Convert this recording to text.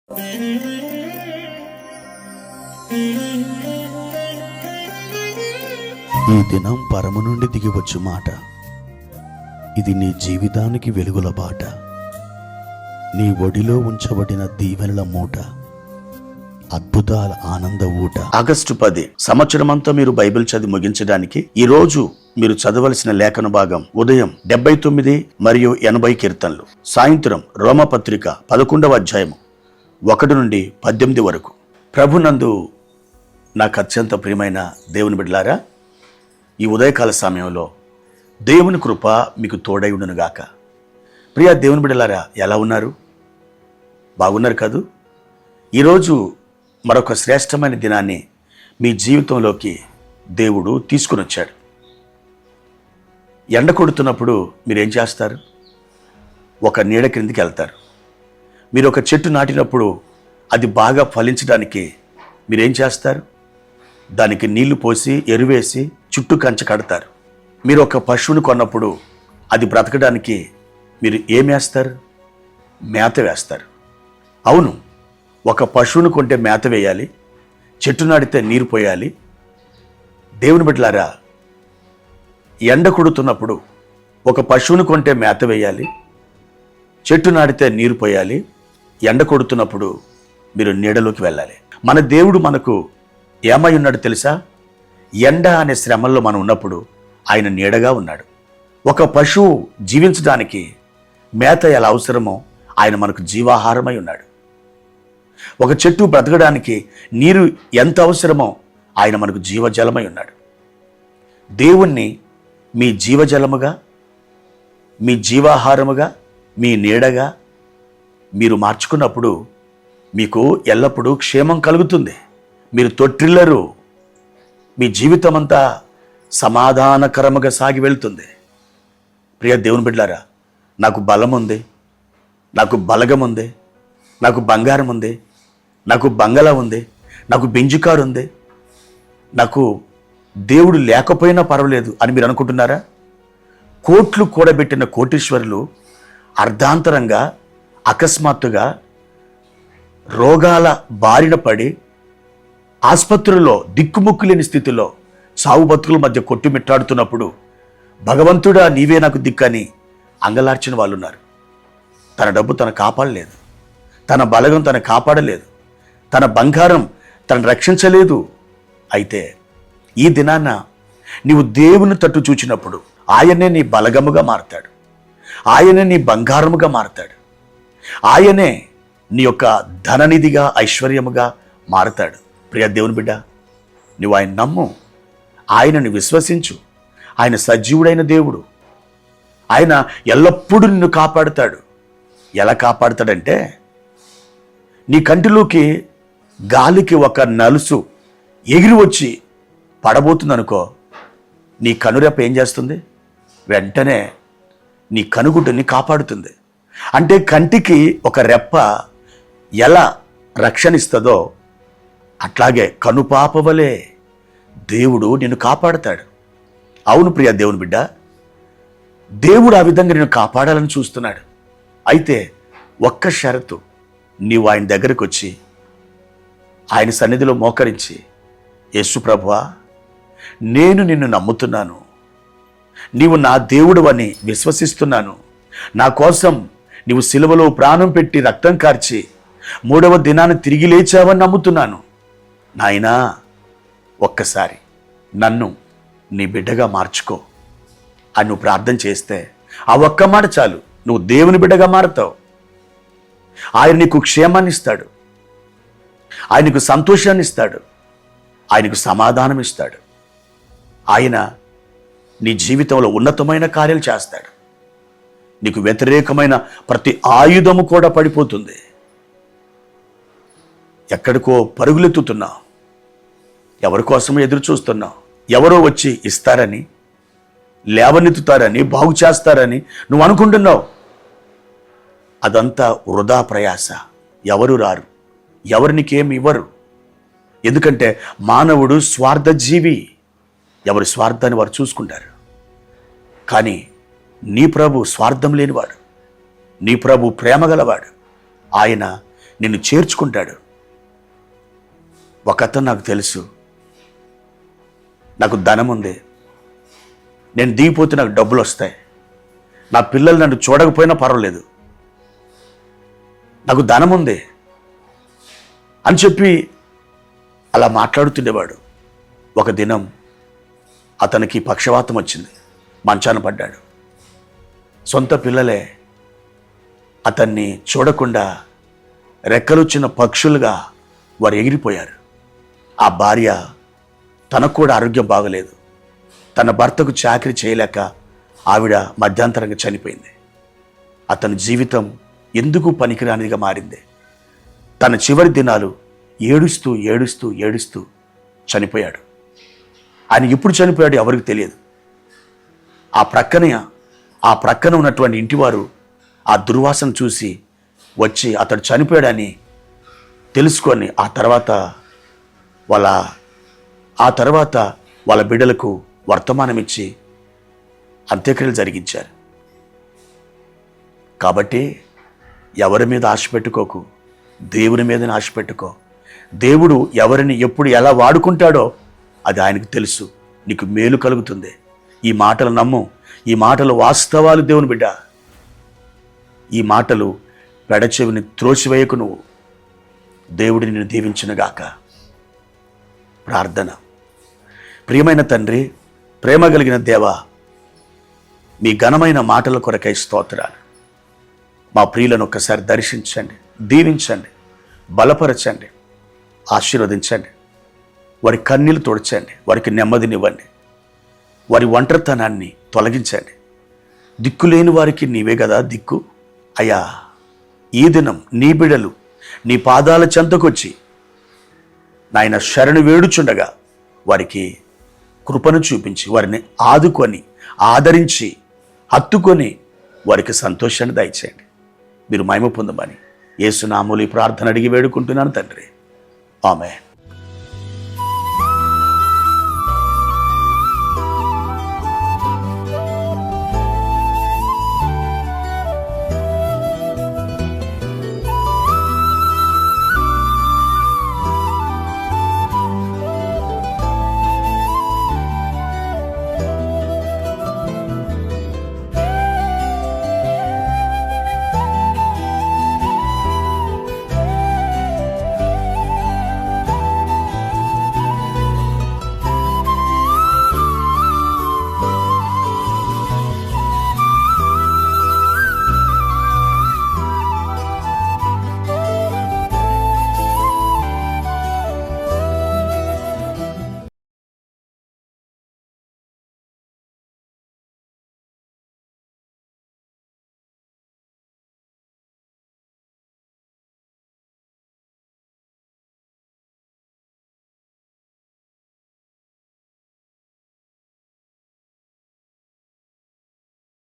ఈ దినం పరము నుండి దిగివచ్చు మాట. ఇది నీ జీవితానికి వెలుగుల బాట. నీ ఒడిలో ఉంచబడిన దీవెనల మూట, అద్భుతాల ఆనంద ఊట. ఆగస్టు 10 సంవత్సరమంతా మీరు బైబిల్ చదివి ముగించడానికి ఈ రోజు మీరు చదవలసిన లేఖన భాగం ఉదయం 79 మరియు 80 కీర్తనలు, సాయంత్రం రోమపత్రిక 11వ అధ్యాయము 1 నుండి 18 వరకు. ప్రభునందు నాకు అత్యంత ప్రియమైన దేవుని బిడ్డలారా, ఈ ఉదయకాల సమయంలో దేవుని కృప మీకు తోడై ఉండునుగాక. ప్రియ దేవుని బిడ్డలారా, ఎలా ఉన్నారు? బాగున్నారు కదూ? ఈరోజు మరొక శ్రేష్టమైన దినాన్ని మీ జీవితంలోకి దేవుడు తీసుకుని వచ్చాడు. ఎండ కొడుతున్నప్పుడు మీరేం చేస్తారు? ఒక నీడ క్రిందికి వెళ్తారు. మీరు ఒక చెట్టు నాటినప్పుడు అది బాగా ఫలించడానికి మీరేం చేస్తారు? దానికి నీళ్లు పోసి ఎరువేసి చుట్టూ కంచె కడతారు. మీరు ఒక పశువుని కొన్నప్పుడు అది బ్రతకడానికి మీరు ఏం వేస్తారు? మేత వేస్తారు. అవును, ఒక పశువుని కొంటే మేత వేయాలి, చెట్టు నాటితే నీరు పోయాలి. దేవుని బిడ్డలారా, ఎండ కొడుతున్నప్పుడు ఒక పశువుని కొంటే మేత వేయాలి, చెట్టు నాటితే నీరు పోయాలి. ఎండ కొడుతున్నప్పుడు మీరు నీడలోకి వెళ్ళాలి. మన దేవుడు మనకు ఏమై ఉన్నాడు తెలుసా? ఎండ అనే శ్రమల్లో మనం ఉన్నప్పుడు ఆయన నీడగా ఉన్నాడు. ఒక పశువు జీవించడానికి మేత ఎలా అవసరమో ఆయన మనకు జీవాహారమై ఉన్నాడు. ఒక చెట్టు బ్రతకడానికి నీరు ఎంత అవసరమో ఆయన మనకు జీవజలమై ఉన్నాడు. దేవుణ్ణి మీ జీవజలముగా, మీ జీవాహారముగా, మీ నీడగా మీరు మార్చుకున్నప్పుడు మీకు ఎల్లప్పుడూ క్షేమం కలుగుతుంది. మీరు తొట్టిల్లరు. మీ జీవితం అంతా సమాధానకరముగా సాగి వెళ్తుంది. ప్రియ దేవుని బిడ్డలారా, నాకు బలం ఉంది, నాకు బలగం ఉంది, నాకు బంగారం ఉంది, నాకు బంగళా ఉంది, నాకు బెంజుకారు ఉంది, నాకు దేవుడు లేకపోయినా పర్వాలేదు అని మీరు అనుకుంటున్నారా? కోట్లు కూడబెట్టిన కోటీశ్వరులు అర్ధాంతరంగా అకస్మాత్తుగా రోగాల బారిన పడి ఆసుపత్రుల్లో దిక్కుముక్కు లేని స్థితిలో సావు బతుకుల మధ్య కొట్టుమిట్టాడుతున్నప్పుడు భగవంతుడా నీవే నాకు దిక్కని అంగలార్చిన వాళ్ళు ఉన్నారు. తన డబ్బు తను కాపాడలేదు, తన బలగం తను కాపాడలేదు, తన బంగారం తను రక్షించలేదు. అయితే ఈ దినాన నీవు దేవుని తట్టు చూచినప్పుడు ఆయనే నీ బలగముగా మారతాడు, ఆయనే నీ బంగారముగా మారతాడు, ఆయనే నీ యొక్క ధననిధిగా ఐశ్వర్యముగా మారతాడు. ప్రియ దేవుని బిడ్డ, నువ్వు ఆయన నమ్ము, ఆయనను విశ్వసించు. ఆయన సజీవుడైన దేవుడు. ఆయన ఎల్లప్పుడూ నిన్ను కాపాడుతాడు. ఎలా కాపాడుతాడంటే, నీ కంటిలోకి గాలికి ఒక నలుసు ఎగిరి వచ్చి పడబోతుందనుకో, నీ కనురెప్ప ఏం చేస్తుంది? వెంటనే నీ కనుగుడ్డుని కాపాడుతుంది. అంటే కంటికి ఒక రెప్ప ఎలా రక్షణ ఇస్తుందో అట్లాగే కనుపాపవలే దేవుడు నిన్ను కాపాడుతాడు. అవును ప్రియ దేవుని బిడ్డ, దేవుడు ఆ విధంగా నిన్ను కాపాడాలని చూస్తున్నాడు. అయితే ఒక్క షరతు, నీవు ఆయన దగ్గరికి వచ్చి ఆయన సన్నిధిలో మోకరించి, యేసు ప్రభువా, నేను నిన్ను నమ్ముతున్నాను, నీవు నా దేవుడు అని విశ్వసిస్తున్నాను, నా కోసం నీవు సిలువలో ప్రాణం పెట్టి రక్తం కార్చి 3వ దినాన్ని తిరిగి లేచావని నమ్ముతున్నాను. నాయనా, ఒక్కసారి నన్ను నీ బిడ్డగా మార్చుకో అని నువ్వు ప్రార్థన చేస్తే ఆ ఒక్క మాట చాలు, నువ్వు దేవుని బిడ్డగా మారుతావు. ఆయన నీకు క్షేమాన్ని ఇస్తాడు, ఆయనకు సంతోషాన్ని ఇస్తాడు, ఆయనకు సమాధానం ఇస్తాడు. ఆయన నీ జీవితంలో ఉన్నతమైన కార్యాలు చేస్తాడు. నీకు వ్యతిరేకమైన ప్రతి ఆయుధము కూడా పడిపోతుంది. ఎక్కడికో పరుగులెత్తుతున్నావు, ఎవరి కోసం ఎదురు చూస్తున్నావు? ఎవరో వచ్చి ఇస్తారని, లేవనెత్తుతారని, బాగు చేస్తారని నువ్వు అనుకుంటున్నావు. అదంతా వృధా ప్రయాస. ఎవరు రారు, ఎవరు నీకేమి ఇవ్వరు. ఎందుకంటే మానవుడు స్వార్థ జీవి. ఎవరి స్వార్థాన్ని వారు చూసుకుంటారు. కానీ నీ ప్రభు స్వార్థం లేనివాడు, నీ ప్రభు ప్రేమ గలవాడు. ఆయన నిన్ను చేర్చుకుంటాడు. ఒక అతను నాకు తెలుసు, నాకు ధనం ఉంది, నేను దిగిపోతే నాకు డబ్బులు వస్తాయి, నా పిల్లలు నన్ను చూడకపోయినా పర్వాలేదు, నాకు ధనం ఉంది అని చెప్పి అలా మాట్లాడుతుండేవాడు. ఒక దినం అతనికి పక్షవాతం వచ్చింది, మంచాన పడ్డాడు. సొంత పిల్లలే అతన్ని చూడకుండా రెక్కలు చిన్న పక్షులుగా వారు ఎగిరిపోయారు. ఆ భార్య, తనకు కూడా ఆరోగ్యం బాగలేదు, తన భర్తకు చాకరీ చేయలేక ఆవిడ మధ్యాంతరంగా చనిపోయింది. అతని జీవితం ఎందుకు పనికిరానిదిగా మారింది. తన చివరి దినాలు ఏడుస్తూ ఏడుస్తూ ఏడుస్తూ చనిపోయాడు. ఆయన ఎప్పుడు చనిపోయాడు ఎవరికి తెలియదు. ఆ ప్రక్కన ఉన్నటువంటి ఇంటివారు ఆ దుర్వాసన చూసి వచ్చి అతడు చనిపోయాడని తెలుసుకొని ఆ తర్వాత వాళ్ళ బిడ్డలకు వర్తమానం ఇచ్చి అంత్యక్రియలు జరిగించారు. కాబట్టి ఎవరి మీద ఆశ పెట్టుకోకు, దేవుని మీదనే ఆశ పెట్టుకో. దేవుడు ఎవరిని ఎప్పుడు ఎలా వాడుకుంటాడో అది ఆయనకు తెలుసు. నీకు మేలు కలుగుతుంది. ఈ మాటలు నమ్ము. ఈ మాటలు వాస్తవాలు దేవుని బిడ్డ. ఈ మాటలు పెడచెవిని త్రోసివేయకు నువ్వు. దేవుడి నిన్ను దీవించునుగాక. ప్రార్థన. ప్రియమైన తండ్రి, ప్రేమ కలిగిన దేవా, మీ ఘనమైన మాటల కొరకై స్తోత్రాలు. మా ప్రియులను ఒక్కసారి దర్శించండి, దీవించండి, బలపరచండి, ఆశీర్వదించండి. వారి కన్నీళ్లు తుడచండి, వారికి నెమ్మదినివ్వండి, వారి ఒంటరితనాన్ని తొలగించండి. దిక్కులేని వారికి నీవే కదా దిక్కు. అయ్యా, ఈ దినం నీ బిడలు నీ పాదాల చెంతకొచ్చి నాయన శరణు వేడుచుండగా వారికి కృపను చూపించి వారిని ఆదుకొని ఆదరించి హత్తుకొని వారికి సంతోషాన్ని దయచేయండి. మీరు మహిమ పొందమని యేసు నామములో ఈ ప్రార్థన అడిగి వేడుకుంటున్నాను తండ్రి. ఆమేన్.